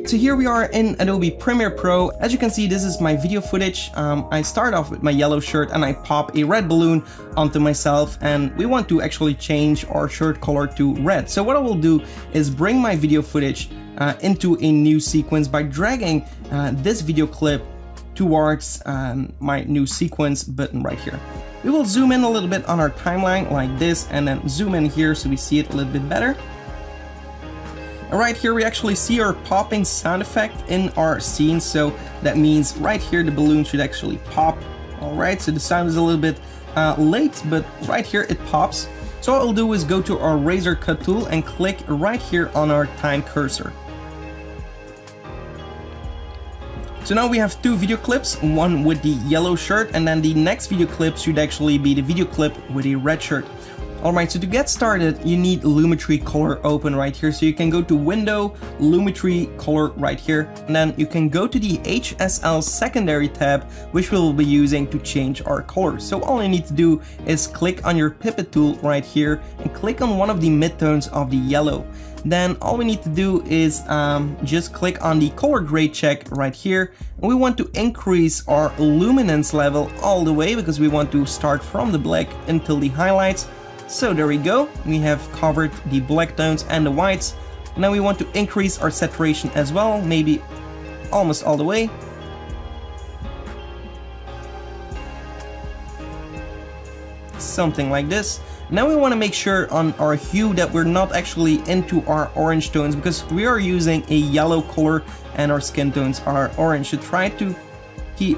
So here we are in Adobe Premiere Pro. As you can see, this is my video footage. I start off with my yellow shirt and I pop a red balloon onto myself, and we want to actually change our shirt color to red. So what I will do is bring my video footage into a new sequence by dragging this video clip towards my new sequence button right here. We will zoom in a little bit on our timeline like this, and then zoom in here so we see it a little bit better. And right here we actually see our popping sound effect in our scene, so that means right here the balloon should actually pop. Alright, so the sound is a little bit late, but right here it pops. So what we'll do is go to our razor cut tool and click right here on our time cursor. So now we have two video clips, one with the yellow shirt, and then the next video clip should actually be the video clip with a red shirt. Alright, so to get started, you need Lumetri Color open right here. So you can go to Window, Lumetri Color right here, and then you can go to the HSL secondary tab, which we'll be using to change our colors. So all you need to do is click on your pivot tool right here and click on one of the midtones of the yellow. Then all we need to do is just click on the color grade check right here, and we want to increase our luminance level all the way because we want to start from the black until the highlights. So there we go, we have covered the black tones and the whites. Now we want to increase our saturation as well, maybe almost all the way. Something like this. Now we want to make sure on our hue that we're not actually into our orange tones, because we are using a yellow color and our skin tones are orange. So try to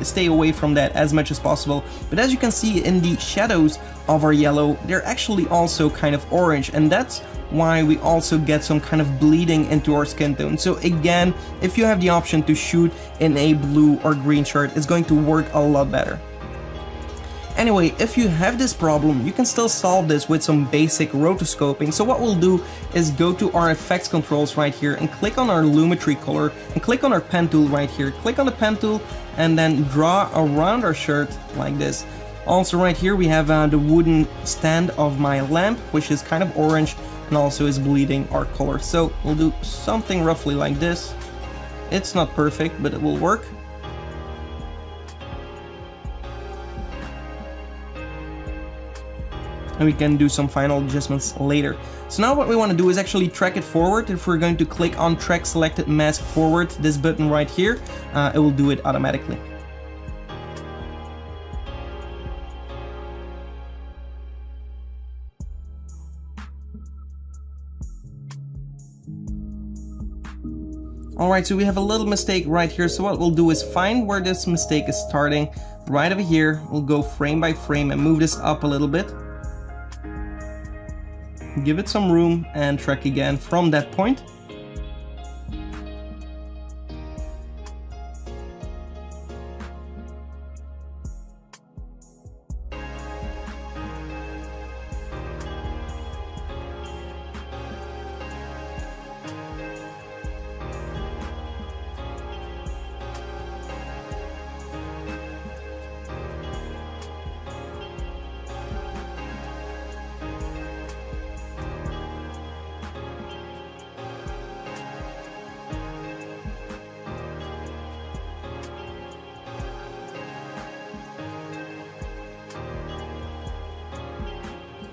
stay away from that as much as possible. But as you can see in the shadows of our yellow, they're actually also kind of orange, and that's why we also get some kind of bleeding into our skin tone. So again, if you have the option to shoot in a blue or green shirt, it's going to work a lot better. Anyway, if you have this problem, you can still solve this with some basic rotoscoping. So what we'll do is go to our effects controls right here and click on our Lumetri Color and click on our pen tool right here. Click on the pen tool and then draw around our shirt like this. Also right here we have the wooden stand of my lamp, which is kind of orange and also is bleeding our color. So we'll do something roughly like this. It's not perfect, but it will work. And we can do some final adjustments later. So now what we want to do is actually track it forward. If we're going to click on track selected mask forward, this button right here, it will do it automatically. Alright, so we have a little mistake right here. So what we'll do is find where this mistake is starting. Right over here, we'll go frame by frame and move this up a little bit. Give it some room and track again from that point.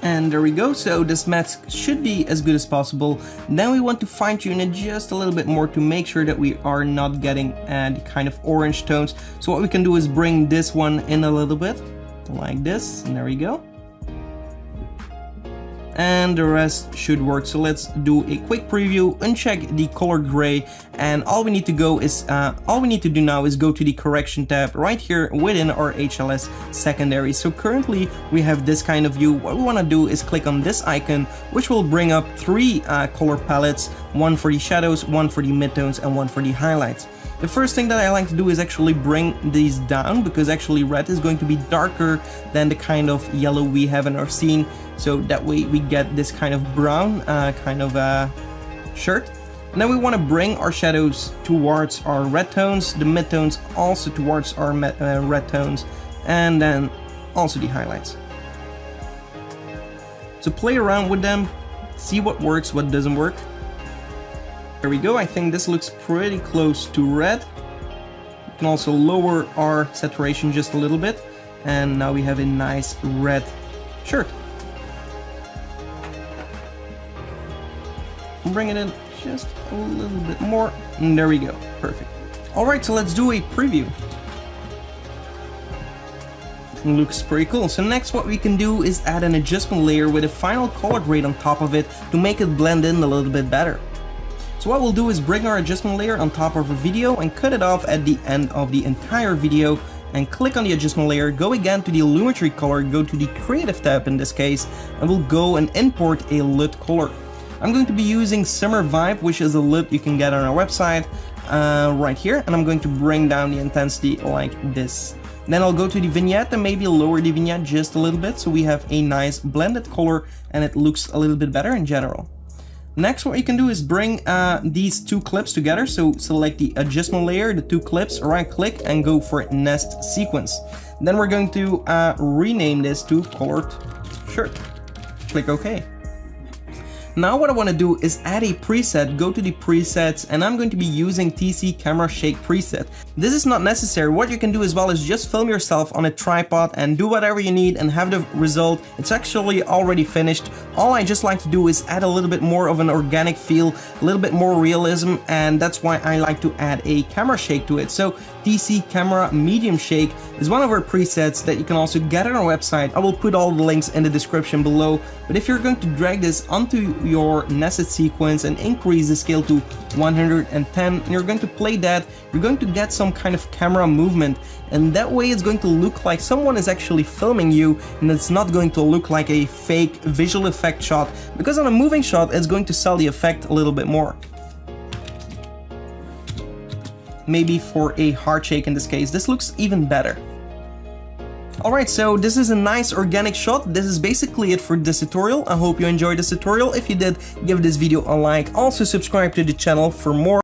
And there we go, so this mask should be as good as possible. Then we want to fine tune it just a little bit more to make sure that we are not getting the kind of orange tones. So what we can do is bring this one in a little bit, like this, and there we go. And the rest should work. So let's do a quick preview, uncheck the color gray, and all we need to do now is go to the correction tab right here within our HLS secondary. So currently we have this kind of view. What we want to do is click on this icon, which will bring up three color palettes, one for the shadows, one for the midtones, and one for the highlights. The first thing that I like to do is actually bring these down, because actually red is going to be darker than the kind of yellow we have in our scene. So that way we get this kind of brown kind of shirt. And then we want to bring our shadows towards our red tones, the midtones also towards our red tones, and then also the highlights. So play around with them, see what works, what doesn't work. There we go, I think this looks pretty close to red. We can also lower our saturation just a little bit, and now we have a nice red shirt. Bring it in just a little bit more, and there we go, perfect. Alright, so let's do a preview. Looks pretty cool. So next what we can do is add an adjustment layer with a final color grade on top of it to make it blend in a little bit better. So what we'll do is bring our adjustment layer on top of a video and cut it off at the end of the entire video, and click on the adjustment layer, go again to the Lumetri color, go to the creative tab in this case, and we'll go and import a LUT color. I'm going to be using Summer Vibe, which is a LUT you can get on our website right here, and I'm going to bring down the intensity like this. Then I'll go to the vignette and maybe lower the vignette just a little bit so we have a nice blended color and it looks a little bit better in general. Next, what you can do is bring these two clips together. So select the adjustment layer, the two clips, right click and go for nest sequence. Then we're going to rename this to colored shirt. Click OK. Now what I want to do is add a preset, go to the presets, and I'm going to be using TC Camera Shake preset. This is not necessary. What you can do as well is just film yourself on a tripod and do whatever you need and have the result. It's actually already finished. All I just like to do is add a little bit more of an organic feel, a little bit more realism, and that's why I like to add a camera shake to it. So TC Camera Medium Shake is one of our presets that you can also get on our website. I will put all the links in the description below, but if you're going to drag this onto your nested sequence and increase the scale to 110 and you're going to play that, you're going to get some kind of camera movement, and that way it's going to look like someone is actually filming you, and it's not going to look like a fake visual effect shot, because on a moving shot it's going to sell the effect a little bit more. Maybe for a hard shake in this case, this looks even better. Alright, so this is a nice organic shot. This is basically it for this tutorial. I hope you enjoyed this tutorial. If you did, give this video a like. Also subscribe to the channel for more.